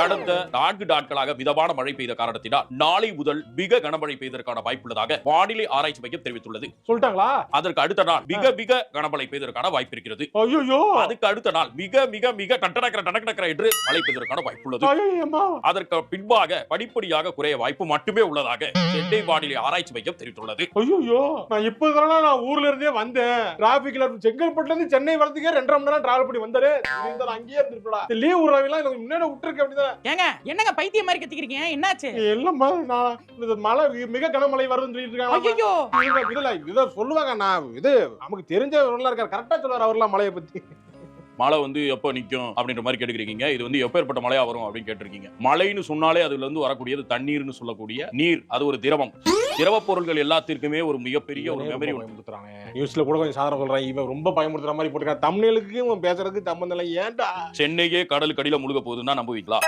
கடந்த 4 நாட்களாக மிதமான மழை பெய்த காரணத்தினால் நாளை முதல் மிக கனமழை பெய்வதற்கான வாய்ப்புள்ளதாக வானிலை ஆராய்ச்சி மையம் தெரிவித்துள்ளது. சொல்லிட்டாங்களா? அதற்கு அடுத்த நாள் மிக மிக கனமழை பெய்வதற்கான வாய்ப்பு இருக்கிறது. ஐயோ, அதுக்கு அடுத்த நாள் மிக மிக மிக டண்டனக்கர என்று மழை பெய்வதற்கான வாய்ப்புள்ளது. அதற்கு பின்பாக படிப்படியாக குறைய வாய்ப்பு மட்டுமே உள்ளதாக சென்னை வானிலை ஆராய்ச்சி மையம் தெரிவித்துள்ளது. ஐயோ, நான் இப்பதான் நான் ஊர்ல இருந்தே வந்தேன். டிராபிக்ல செங்கல்பட்டுல இருந்து சென்னை வரதுக்கே 2.5 மணி நேரம் டிராவல் பண்ணி வந்தாரு. அங்கேயே இருந்துடா. லீவ் விடுறவங்க எனக்கு முன்னாடி விட்டுருக்க அப்படிதான். ஏங்க என்னங்க பைத்தியம் மாதிரி கத்திக்கிறீங்க? என்னாச்சு? இல்லம்மா, நான் மழை மிக கனமழை வருதுன்னு சொல்லிட்டு இருக்காங்க. ஐயோ, இத சொல்லுவாங்க. நான் இது நமக்கு தெரிஞ்ச இருக்காரு, கரெக்டா சொல்லுவார் அவர்லாம் மழையை பத்தி. மழை எப்ப நிக்கும் அப்படின்ற மாதிரி கேட்டுக்கிறீங்க. இது எப்பேற்பட்ட மழையா வரும் அப்படின்னு கேட்டிருக்கீங்க. மழைன்னு சொன்னாலே அதுல இருந்து வரக்கூடியது தண்ணீர்னு சொல்லக்கூடிய நீர். அது ஒரு திரவம். திரவ பொருட்கள் எல்லாத்திற்குமே ஒரு மிகப்பெரிய ஒரு மெமரி பயன்படுத்துறாங்க. நியூஸ்ல கூட கொஞ்சம் சாதாரண சொல்றாங்க. இவன் ரொம்ப பயன்படுத்துற மாதிரி போட்டுருக்காங்க. தமிழுக்கு பேசுறதுக்கு சம்பந்தம் இல்லை. ஏன்டா சென்னையே கடலுக்கு அடியில முழுக போகுதுன்னா நம்புவீங்களா?